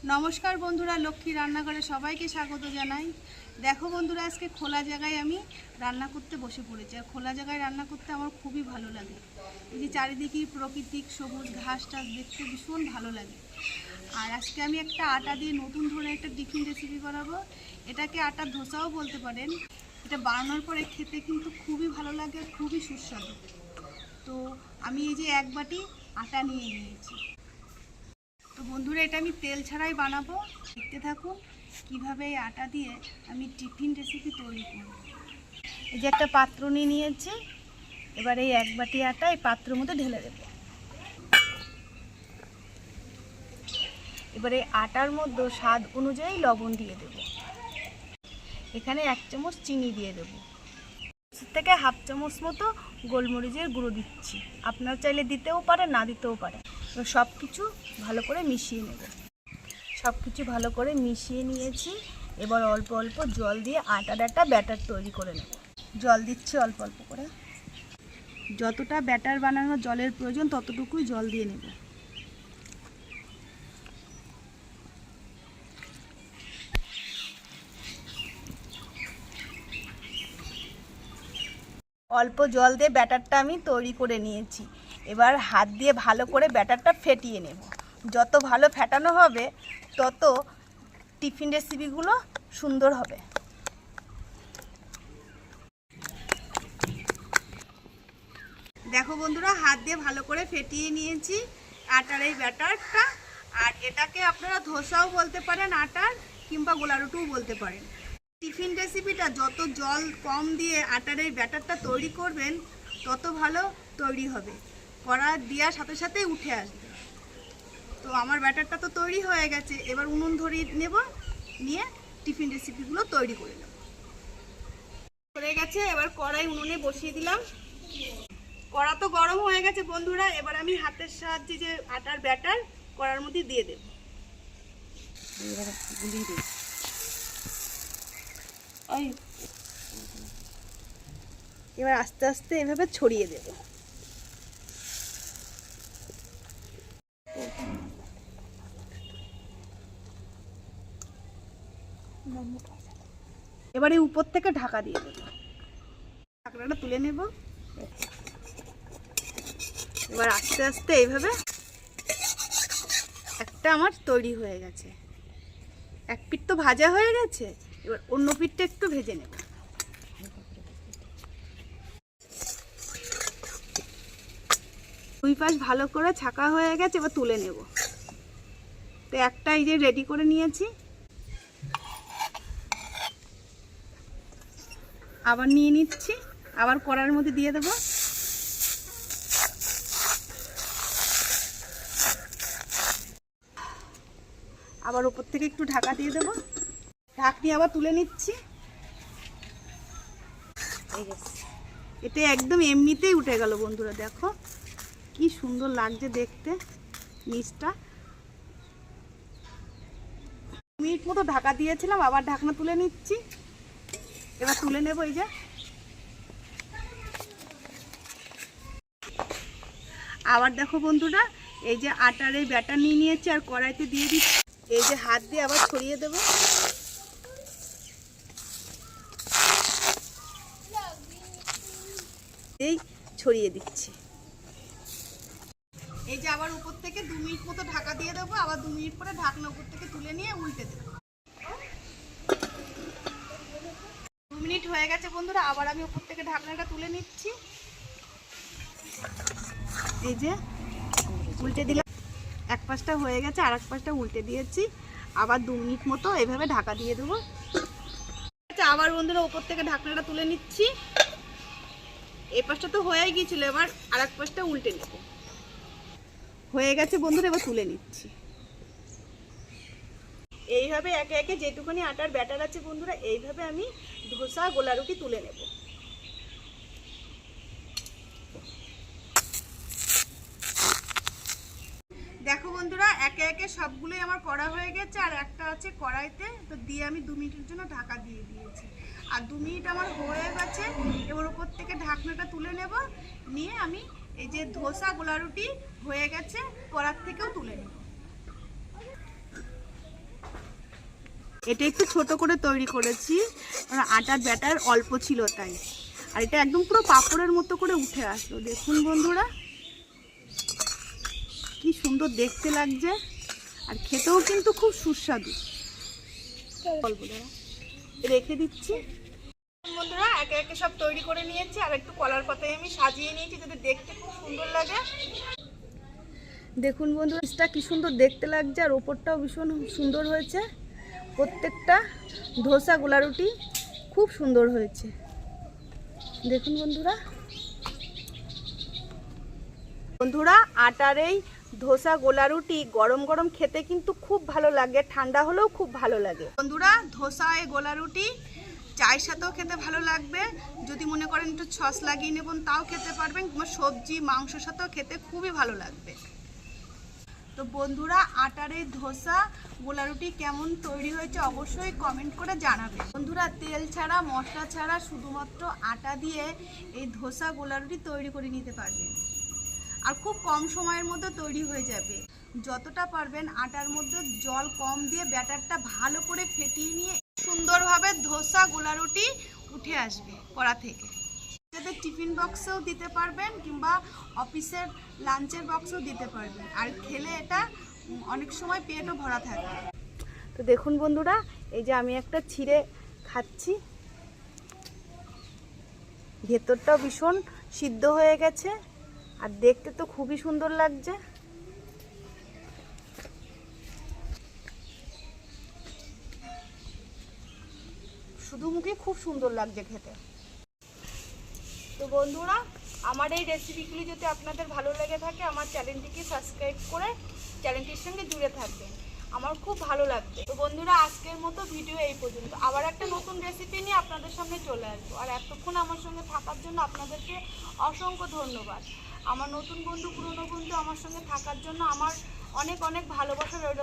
नमस्कार बंधुरा लक्ष्मी रान्नाघरे सबाइके स्वागत जानाई। देखो बंधुरा आज के खोला जगह रान्ना करते बसे पड़ेছি और खोला जगह रान्ना करते আমার খুবই ভালো লাগে। এই যে চারিদিকে প্রাকৃতিক সবুজ ঘাস টাস দেখতে ভীষণ ভালো লাগে। আর আজকে আমি একটা আটা দিয়ে নতুন ধরনের একটা টিফিন রেসিপি বানাবো। এটাকে আটা ধোসাও বলতে পারেন। এটা বানানোর পরে খেতে কিন্তু খুবই ভালো লাগে, খুবই সুস্বাদু। তো আমি এই যে এক বাটি আটা নিয়ে নিয়েছি। তো বন্ধুরা এটা আমি তেল ছাড়াই বানাবো, দেখতে থাকুন কিভাবে এই আটা দিয়ে আমি টিফিন রেসিপি তৈরি করব। এই যে একটা পাত্র নিয়ে নিয়েছি, এবার এই এক বাটি আটা এই পাত্রের মধ্যে ঢেলে দেব। এবারে আটার মধ্যে স্বাদ অনুযায়ী লবণ দিয়ে দেব। এখানে 1 চামচ চিনি দিয়ে দেব। থেকে হাফ চামচ মতো গোলমরিচের গুঁড়ো দিচ্ছি। আপনারা চাইলে দিতেও পারেন, না দিতেও পারেন। তো সব কিছু ভালো করে মিশিয়ে নেব। সব কিছু ভালো করে মিশিয়ে নিয়েছি। এবার অল্প অল্প জল দিয়ে আটার একটা ব্যাটার তৈরি করে নেব। জল দিচ্ছি অল্প অল্প করে, যতটা ব্যাটার বানানোর জলের প্রয়োজন ততটুকুই জল দিয়ে নেব। অল্প জল দিয়ে ব্যাটারটা আমি তৈরি করে নিয়েছি। এবার হাত দিয়ে ভালো করে ব্যাটারটা ফেটিয়ে নেব। যত ভালো ফেটানো হবে তত টিফিন রেসিপিগুলো সুন্দর হবে। দেখো বন্ধুরা, হাত দিয়ে ভালো করে ফেটিয়ে নিয়েছি আটার এই ব্যাটারটা। আর এটাকে আপনারা ধোসাও বলতে পারেন আটার, কিংবা গোলা রুটিও বলতে পারেন। টিফিন রেসিপিটা যত জল কম দিয়ে আটার এই ব্যাটারটা তৈরি করবেন তত ভালো তৈরি হবে, কড়া দেওয়ার সাথে সাথেই উঠে আসবে। তো আমার ব্যাটারটা তো তৈরি হয়ে গেছে, এবার উনুন ধরিয়ে নেব, নিয়ে টিফিন রেসিপিগুলো তৈরি করে নেব। হয়ে গেছে, এবার কড়াই উনুনে বসিয়ে দিলাম। কড়া তো গরম হয়ে গেছে বন্ধুরা। এবার আমি হাতের সাহায্যে যে আটার ব্যাটার কড়ার মধ্যে দিয়ে দেব। এবার আস্তে আস্তে এভাবে ছড়িয়ে দেব। এবারে উপর থেকে ঢাকা দিয়ে দেব। ঢাকনাটা তুলে নেব। এবার আস্তে আস্তে এইভাবে একটা আমার তৈরি হয়ে গেছে। এক পিঠ তো ভাজা হয়ে গেছে, এবার অন্য পিঠটা একটু ভেজে নেব। দুই পাশ ভালো করে ছাকা হয়ে গেছে, এবার তুলে নেব। তো একটা এই যে রেডি করে নিয়েছি, আবার নিয়ে নিচ্ছি, আবার কড়ার মধ্যে দিয়ে দেব। আবার উপর থেকে একটু ঢাকা দিয়ে দেব। ঢাকনি আবার তুলে নিচ্ছি। এটা একদম এমনিতেই উঠে গেল বন্ধুরা, দেখো কি সুন্দর লাগছে দেখতে নিচটা। 2 মিনিট মতো ঢাকা দিয়েছিলাম, আবার ঢাকনা তুলে নিচ্ছি। এবার তুলে নেব। এই যে আবার দেখো বন্ধুরা, এই যে আটার এই ব্যাটার নিয়ে নিয়েছি আর কড়াইতে দিয়ে দিচ্ছি। এই যে হাত দিয়ে আবার ছড়িয়ে দেব। এই ছড়িয়ে দিচ্ছি। এই যে আবার উপর থেকে 2 মিনিট মতো ঢাকা দিয়ে দেবো। আবার 2 মিনিট পরে ঢাকনা উপর থেকে তুলে নিয়ে উল্টে দেবো। 2 মিনিট হয়ে গেছে বন্ধুরা, আবার আমি উপর থেকে ঢাকনাটা তুলে নিচ্ছি। এই যে উল্টে দিলাম। এক পাশটা হয়ে গেছে, আর এক পাশটা উল্টে দিয়েছি। আবার 2 মিনিট মতো এভাবে ঢাকা দিয়ে দেবো। আবার বন্ধুরা উপর থেকে ঢাকনাটা তুলে নিচ্ছি। এই পাশটা তো হয়ে গিয়েছিল, এবার আর এক পাশটা উল্টে নেব। হয়ে গেছে বন্ধুরা, এবার তুলে নিচ্ছি। এইভাবে একে একে যেটুকুনি আটার ব্যাটার আছে বন্ধুরা, এইভাবে আমি ধোসা গোলা রুটি তুলে নেব। দেখো বন্ধুরা, একে একে সবগুলোই আমার করা হয়ে গেছে, আর একটা আছে কড়াইতে, তো দিয়ে আমি 2 মিনিটের জন্য ঢাকা দিয়ে দিয়েছি। আর 2 মিনিট আমার হয়ে গেছে। এবার উপর থেকে ঢাকনাটা তুলে নেব, নিয়ে আমি এই যে ধোসা গোলা রুটি হয়ে গেছে কড়ার থেকেও তুলে নেব। এটা একটু ছোট করে তৈরি করেছি, কারণ আটার ব্যাটার অল্প ছিল তাই। আর এটা একদম পুরো পাঁপড়ের মতো করে উঠে আসলো। দেখুন বন্ধুরা কি সুন্দর দেখতে লাগছে, আর খেতেও কিন্তু খুব সুস্বাদু। রেখে দিচ্ছি বন্ধুরা, একে একে সব তৈরি করে নিয়েছি। আর একটু কলার পাতায় আমি সাজিয়ে নিয়েছি যাতে দেখতে খুব সুন্দর লাগে। দেখুন বন্ধুরা এটা কি সুন্দর দেখতে লাগছে, আর ওপরটাও ভীষণ সুন্দর হয়েছে। প্রত্যেকটা ধোসা গোলা রুটি খুব সুন্দর হয়েছে। দেখুন বন্ধুরা, বন্ধুরা আটার এই ধোসা গোলা রুটি গরম গরম খেতে কিন্তু খুব ভালো লাগে, ঠান্ডা হলেও খুব ভালো লাগে। বন্ধুরা ধোসা এই গোলা রুটি চায়ের সাথেও খেতে ভালো লাগবে, যদি মনে করেন একটু সস লাগিয়ে নেবেন তাও খেতে পারবেন, কিংবা সবজি মাংসের সাথেও খেতে খুবই ভালো লাগবে। তো বন্ধুরা আটার এই ধোসা গোলা রুটি কেমন তৈরি হয়েছে অবশ্যই কমেন্ট করে জানাবে। বন্ধুরা তেল ছাড়া মশলা ছাড়া শুধুমাত্র আটা দিয়ে এই ধোসা গোলা রুটি তৈরি করে নিতে পারবেন, আর খুব কম সময়ের মধ্যে তৈরি হয়ে যাবে। যতটা পারবেন আটার মধ্যে জল কম দিয়ে ব্যাটারটা ভালো করে ফেটিয়ে নিয়ে সুন্দরভাবে ধোসা গোলা রুটি উঠে আসবে কড়া থেকে। যাতে টিফিন বক্সেও দিতে পারবেন কিংবা অফিসের লাঞ্চের বক্সেও দিতে পারবেন, আর খেলে এটা অনেক সময় পেটও ভরা থাকে। তো দেখুন বন্ধুরা এই যে আমি একটা ছিঁড়ে খাচ্ছি, ভেতরটাও ভীষণ সিদ্ধ হয়ে গেছে, আর দেখতে তো খুবই সুন্দর লাগছে। শুধু মুখে খুব সুন্দর লাগছে খেতে। তো বন্ধুরা আমার এই রেসিপিগুলি যদি আপনাদের ভালো লেগে থাকে আমার চ্যানেলটিকে সাবস্ক্রাইব করে চ্যানেলটির সঙ্গে জুড়ে থাকবেন, আমার খুব ভালো লাগবে। তো বন্ধুরা আজকের মতো ভিডিও এই পর্যন্ত, আবার একটা নতুন রেসিপি নিয়ে আপনাদের সামনে চলে আসবো। আর এতক্ষণ আমার সঙ্গে থাকার জন্য আপনাদেরকে অসংখ্য ধন্যবাদ। আমার নতুন বন্ধু পুরনো বন্ধু আমার সঙ্গে থাকার জন্য আমার অনেক অনেক ভালোবাসা রইল।